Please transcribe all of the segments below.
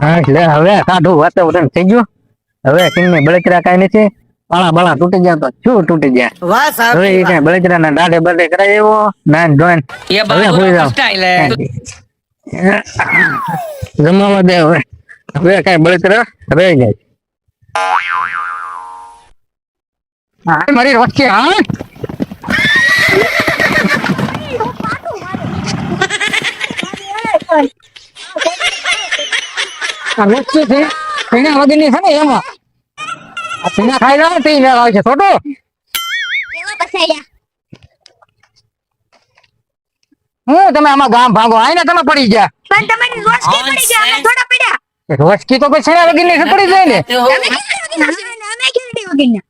એટલે હવે સાઢું વાતાવરણ થઈ ગયું. હવે સિંગને બળતરા કાંઈ નથી. પાળા બાળા તૂટી ગયા તો શું તૂટી ગયા. વાહ સાહેબ હવે એ કઈ બળતરા ના દાઢે બળે કરાય એવો નાન ધોઈને ये હવે बात હોઈ જાવ. स्टाइल है જમાવા દે હવે. હવે કઈ બળતરા રહી જાય. હા મારી રોટકી હા આ રોટકી છે પીણા વગરની છે ને એમાં આ પીણા ખાઈ લો તે મેળ આવે છે છોટું. હું તમે આમાં ગામ ભાગો આઈને તમે પડી ગયા. પણ તમારી રોટકી પડી ગયા અમે થોડા પડ્યા. રોટકી તો કોઈ છેડા વગરની છે પડી જાય ને. અમે કેવી વગરના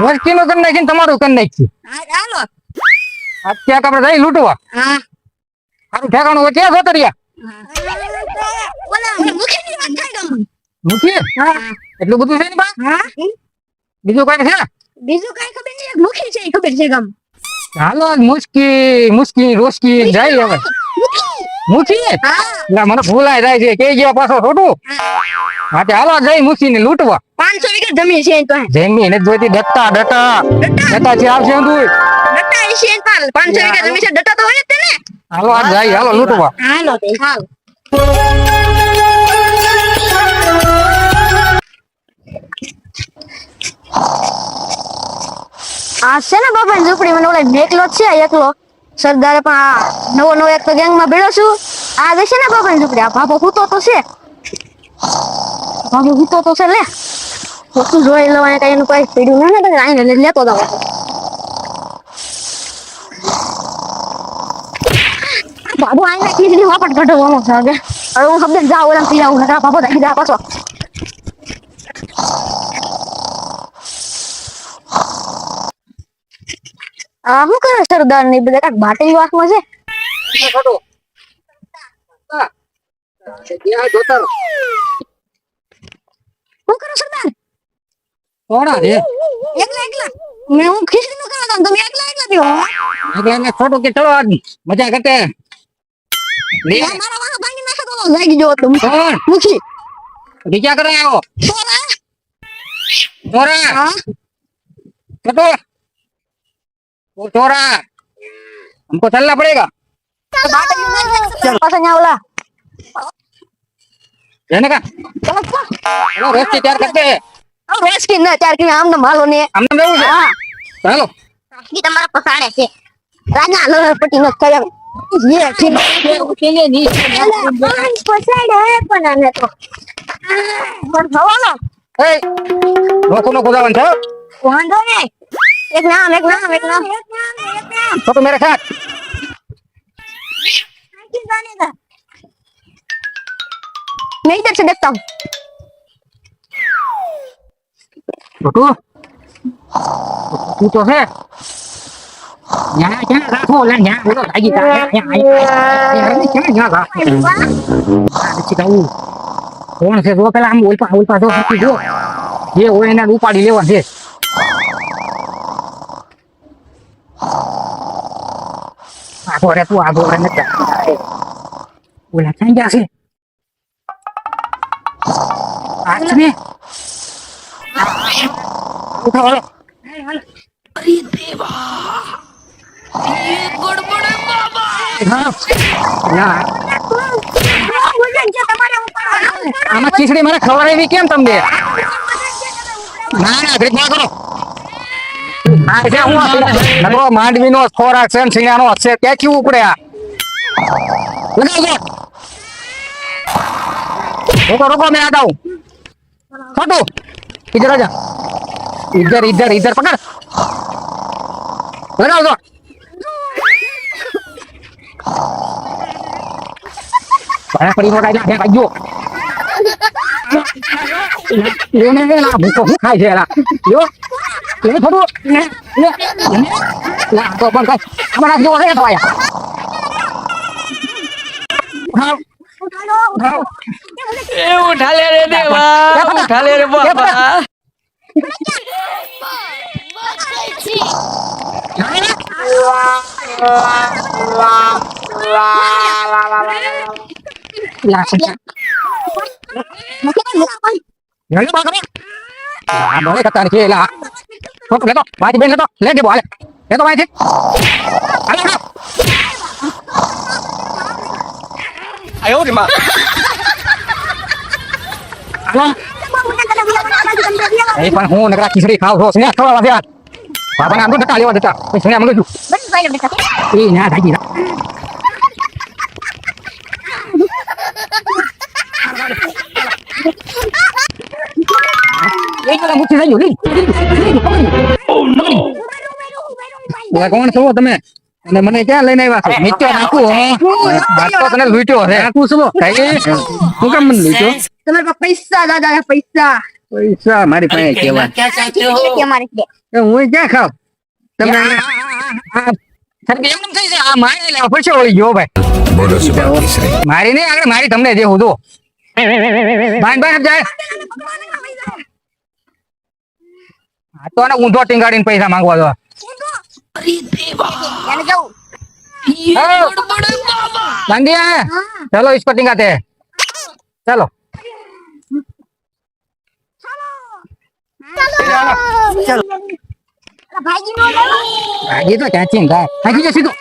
રોટકી નું કરી નાખીને તમારું કરી નાખી. હાલો અત્યારે આપણે જઈ લૂંટવા. હા સારું ઠેકાણું હોય ત્યાં જતો રહ્યા. ઓલા મુખીની વાત થાય ગમ મૂકી એટલું બધું છે ને બા હા બીજું કઈ છે. બીજું કઈ ખબર નહીં મુખી છે ખબર છે ગમ હાલો મુસ્કી રોસ્કી જાય હવે મૂકી એટલે મને ભૂલાય જાય છે કે ગયા પાછો ખોટું. હા તે હાલો જઈ મૂકી ને લૂંટવા. 500 વીઘા જમીન છે તો જમી ને જોઈતી ડટ્ટા થી આવશે તું. ડટા છે પાલ 500 વીઘા જમીન છે ડટા તો હોય જ ને. હાલો આજ જાય હાલો લૂંટવા. હાલો તે હાલ આ છે ને બાપા ઝૂંપડી મને ઓલા એકલો જ છે એકલો સરદારે પણ આ નવો એક તો ગેંગ માં ભેળો છું. આ છે ને બાપા ઝૂંપડી આ બાપો હૂતો તો છે બાપો હૂતો તો છે લે તું જોઈ લો કઈ એનું કઈ પીડ્યું ના ને આઈને લેતો જાવ. બાબુ આઈને ખીચડી વાપટ કઢવાનો છે હવે હું શબ્દ જાવ ઓલા પી જાવ નકા બાપો દાખી જા પાછો. આ શું કરે સરદાર ની બધા કાક બાટલી વાસમાં છે. શું કરો સરદાર કોણા રે એકલા મેં હું ખીચડી નું ખાવા તમે એકલા પીવો એટલે ને ખોટું કે ચલો આજ મજા કરતે લે મારા વાહ ભાંગી નાખો તો લાગી જો તું કોણ મુખી બીજા કરે આવો સોરા ચોરા હા छोटू वो चोरा हमको चलना पड़ेगा. चल पास न्या ओला जाने का चलो चलो रेस्टी तैयार करते हैं. अब रेस की ना चार की आम न मालो ने हमने देવું છે हां ચાલો ये તમારા પસાડે છે રાજા લો પટી ન કરે ये ठीक है उठेंगे नहीं पसाड़े है પણ આને તો પર ભવાનો એ લોકો નો ગોદાવન છે વાંધો નહીં एक नाम तो मेरे साथ मैं इधर से देखता हूँ छोटू तू तो है यहाँ क्या राखो ला यहाँ बोलो भाई का यहाँ क्या राखो चिकाऊ कौन से दो पहला हम उल्पा दो जो ये वो इन्हें उपाड़ी लेवा છે. આગો રે તું આગો રે ને ઓલા ક્યાં ગયા છે આજ ને ઉઠાવો अरे देवा ये गड़बड़ है बाबा. હા ના આમાં ખીચડી મને ખવડાવી કેમ તમને ના ના ગ્રીક ના કરો આ જે હું નગરો માંડવીનો ખોરાક છે સિંગાનો છે ક્યાંથી ઉપડે આ લગાવો रुको मैं आता हूँ छोटू इधर आ जा इधर पकड़ लगाओ दो para pergi modal dia kayu ini lah buku khai je lah yo ini छोटू ini lah तो बंद कर हमारा जो है तो आया हाँ ए उठा ले रे देवा उठा ले रे बाबा. lah Nhớ ba cái à mới cái tên kia là thôi lấy to bài thì bên lấy to lấy cái bỏ này lấy to bài thế ăn đâu 哎呦我的妈！ ăn đâu ấy con hôn này cái kiri kau thôi nhá thôi là gì quả con làm luôn tất cả luôn tất cả mình sẽ làm luôn đi nhà thấy gì đó đây là một cái gì đi oh no là con số tao mẹ này mana aja lain aja Mas. Itu aku. Atau kena lucu ya. Aku semua. Kayak bukan lucu. તમારે પાસે પૈસા દાદા પૈસા પૈસા મારી પાસે કેવા. क्या चाहते हो અમારે દે હું ક્યાં ખાવ? તમે સરકે એમ થઈ છે આ મારે લેવા પડશે ઓળી ગયો ભાઈ. બોલો સુભાષ સહી મારી નહીં આગળ મારી તમને દેવું જો. બાંધ બાંધ જાય. આ તો આને ઊંધો ટીંગાડીને પૈસા માંગવા દો. अरे देवा એને જવું ये गड़बड़ है बाबा बांध दिया है चलो इसको टिंगाते हैं चलो ભાજી નો भागी तो क्या चिंता है भागी जैसी तो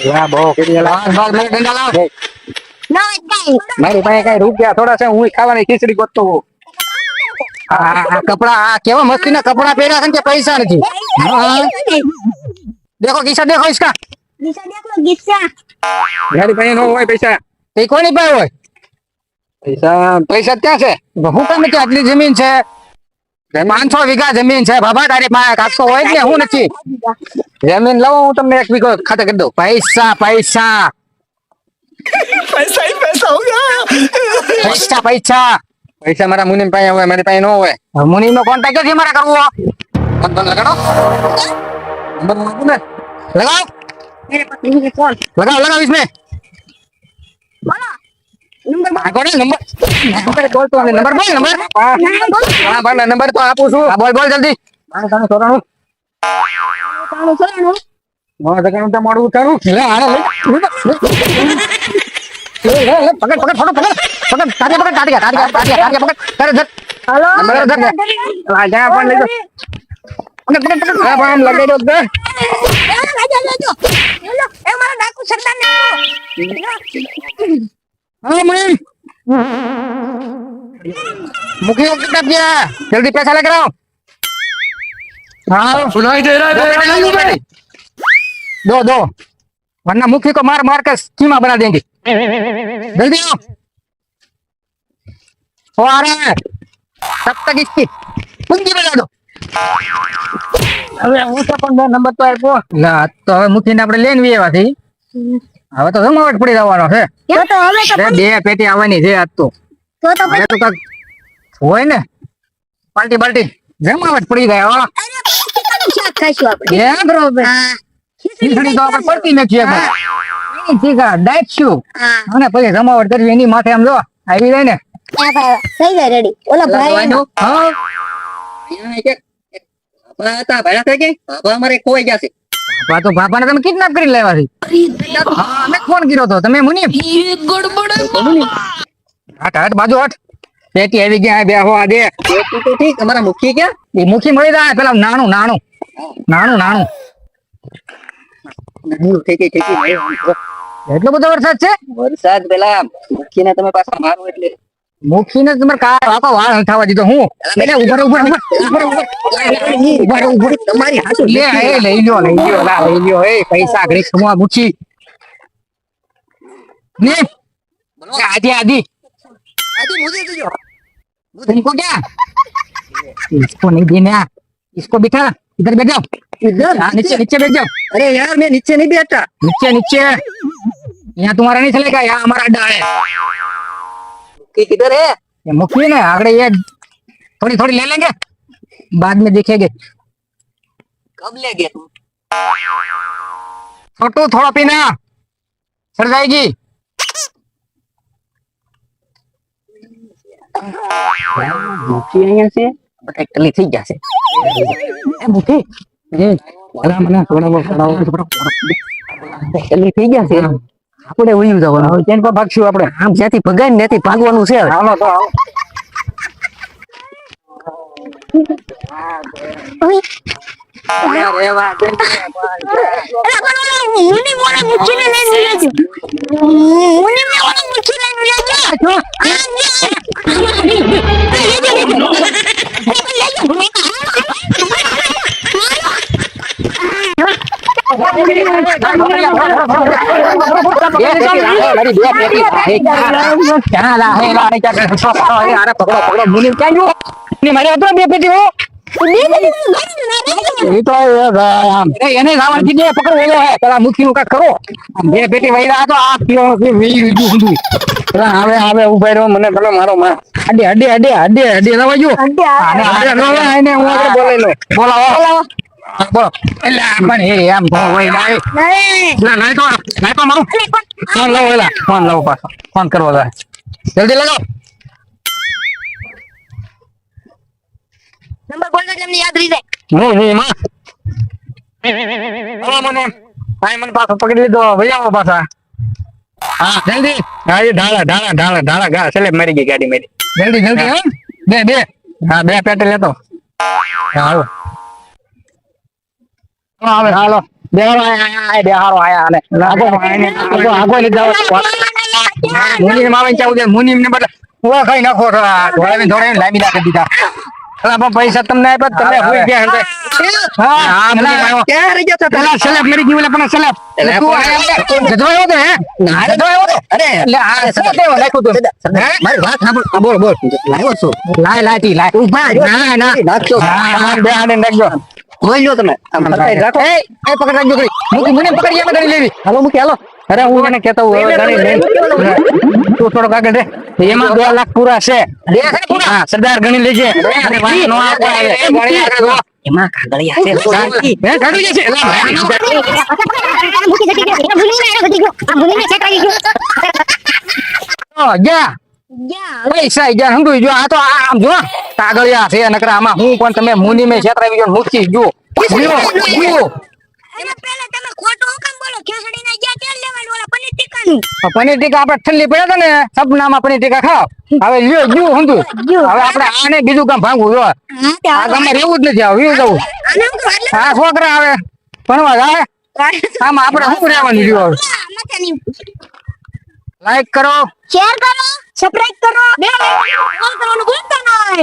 या बो के लिए ला बाल में डंडा लाओ નો કઈ મારી પાસે કઈ રૂપિયા થોડા છે હું ખાવાની ખીચડી ગોતતો હોઉં આ કપડા આ કેવા મસ્તીના કપડા પહેર્યા છે ને કે પૈસા નથી हाँ, देखो किसा देखो इसका ગીસા દેખલો ગીસા મારી પાસે નો હોય પૈસા તે કોની પાસે હોય પૈસા પૈસા ક્યાં છે હું કામ નથી આટલી જમીન છે 500 વીઘા જમીન છે બાબા તારી પાસે કાચો હોય જ ને હું નથી જમીન લઉં હું તમને 1 વીઘો ખાતે કરી દઉં પૈસા પૈસા पैसा ही पैसा होगा પૈસા પૈસા પૈસા મારા મુનિમ પાસે હોય મારી પાસે નો હોય મુનિમ નો કોન્ટેક્ટ ક્યાંથી મારે કરવો બંધ લગાડો નંબર લગાવો ને લગાઓ મેરે પાસ नहीं है फोन लगाओ लगाओ इसमें बोलो नंबर આ કોને નંબર બોલ તો નંબર બોલ નંબર હા બોલ નંબર તો આપું છું હા બોલ બોલ જલ્દી તાનું સોરાનું તાણું સોરાનું મોડું જગાનું તો મોડું ઉતારું લે આને લે લે પકડ પકડ ફોટો પકડ પકડ તાડિયા પકડ કરે જટ हेलो નંબર જટ આ જા પણ લઈ લો પકડ પકડ પકડ હા પણ લગાઈ દો દે લેજો એ મારા ડાકુ સરદાર ને હા મુનિમ मुखिया कितना दिया जल्दी पैसा लेकर आओ हाँ सुनाई दे रहा है मेरे दो दो वरना मुखी को मार मार कर कीमा बना देंगे जल्दी आओ वो आ रहा है तब तक इसकी कुंजी बजा दो હવે હું તો પણ નંબર તો આપ્યો લા તો હવે મુખીને આપણે લઈને વેવાથી હવે તો જમાવટ પડી જવાનો છે તો હવે તો બે પેટી આવવાની છે આજ તો તો હવે તો કાંઈક હોય ને પાર્ટી પાર્ટી જમાવટ પડી જાય હો શાક ખાઈશું આપણે એ બરોબર હા ખીચડી તો આપણે પડતી નથી એમાં એની ઠીકા ડાયટ શું હા અને પછી જમાવટ કરવી એની માથે આમ જો આવી જાય ને થઈ જાય રેડી ઓલા ભાઈ હા બાપા તો બાપાને તમે કિડનેપ કરી લેવા છે હા મેં ફોન કર્યો તો તમે મુનિમ ये गड़बड़ है बाबा હટ હટ બાજુ હટ પેટી આવી ગયા બે હો આ દે પેટી તો ઠીક અમારા મુખી ક્યાં એ મુખી મળી જાય પેલા નાણું નાણું નાણું નાણું એટલો બધો વરસાદ છે વરસાદ પેલા મુખીને તમે પાછા મારો એટલે મુખીને તમારે આખો વાળ થવા દીધો હું એટલે ઉભર ઉભર ઉભર તમારી હાથું લે એ લઈ લ્યો લા લઈ લ્યો એ પૈસા ઘરે ખમવા મુખી ને આધી આધી આજી મુझे दीजिए तुमको क्या इसको नहीं देना इसको बिठा इधर बैठ जाओ इधर हाँ, नीचे नीचे बैठ जाओ अरे यार मैं नीचे नहीं बैठा नीचे नीचे यहाँ तुम्हारा नहीं चलेगा यहाँ हमारा अड्डा है कि किधर है ये मुखी ने आगे ये थोड़ी थोड़ी ले लेंगे बाद में देखेंगे कब ले गए तुम छोटू थोड़ा पीना सड़ जाएगी मुखी અહીંયા છે બટ એકલી થઈ જશે ए मुखी અલા મને છોડાવો. જલ્દી થઈ ગયા છે આપણે ઉયું જવાનું હવે કેમ પર ભાગશું આપણે? આમ જ્યાંથી ભગાય ને ત્યાંથી ભાગવાનું છે હવે. હાલો તો હાલો. રેવા દે. મુની મોને મુઠ્ઠીને લઈને લેજો. મુની મોને મુઠ્ઠી લઈને લેજો. બે પેટી હો. એ તો એને ખાવાનું કીધું પકડો હે પેલા મુખી નું કાક કરો. બે પેટી વૈરા તો આ પીઓ ઊંધું. હવે હવે ઉભા રહ્યો મને પેલો મારો માં અડે રવાજો. એને હું આગળ બોલાવી લો. બોલાવો. બોલો એટલે પણ એ આમ હોય ના તો મારું ફોન લાવો એલા ફોન લાવો પાછો ફોન કરવો જાય જલ્દી લગાવો. નંબર બોલજો એટલે અમને યાદ રહી જાય. હું માં મને પાછો પકડી લીધો ભાઈ આવો પાછા. હા જલ્દી. હા એ ઢાળા ગા સેલેબ મારી ગઈ ગાડી મારી. જલ્દી હા બે હા બે પેટે લેતો. હાલો આવે હાલો બે હારો આયા અને આગો લીધા મુની માવે ચાવું દે મુની ને બદલે ઓ કઈ નાખો ધોળાવી લાંબી નાખી દીધા. પણ પૈસા તમને આપ્યા તમે હોઈ ગયા હશે. હા મુની માવો ક્યાં રહી ગયા પેલા સેલેબ મરી ગયું એટલે પણ સેલેબ ગધવાયો તો હે ગધવાયો તો અરે એટલે આ શું દેવો નાખ્યું તું હે મારી વાત સાંભળ બોલ લાવ્યો છું લાય ઉભા ના નાખજો હા બે આને નાખજો બોલ્યો તમે આમ ફરતાઈ રાખો. એ પકડ રાખજો કરી મુકી મને પકડી એમાં ગણી લેવી. હાલો મૂકી હાલો. અરે હું એને કહેતો હું હવે ગણી લે તું થોડો કાગળ દે એમાં 2 લાખ પૂરા છે. હા સરદાર ગણી લેજે અને વાત નો આવે એમાં કાગળિયા છે હે કાગળ છે જા પૈસા જા હંગુ જો આ તો આમ જો કાગળિયા છે નકરા આમાં હું પણ તમે મુની મે છેતરાવી જો મૂકી જો અને પહેલા તમે ખોટું હુકમ બોલો ખેસડીને ગયા તેલ લેવાનું ઓલા પનીર ટીકાનું. પનીર ટીકા આપણે ઠંડી પડ્યા હતા ને સપનામાં પનીર ટીકા ખાવ હવે લ્યો ગયું હંધુ હવે આપણે આને બીજું કામ ભાંગવું જો હા તે આ ગામમાં રહેવું જ નથી આવ્યું જવું આને હું એટલે હા છોકરા આવે ભણવા જાય આમાં આપણે શું રહેવાનું રહ્યું હવે મતની લાઈક કરો શેર કરો સબસ્ક્રાઇબ કરો બે કોલ કરવાનું ભૂલતા નહીં.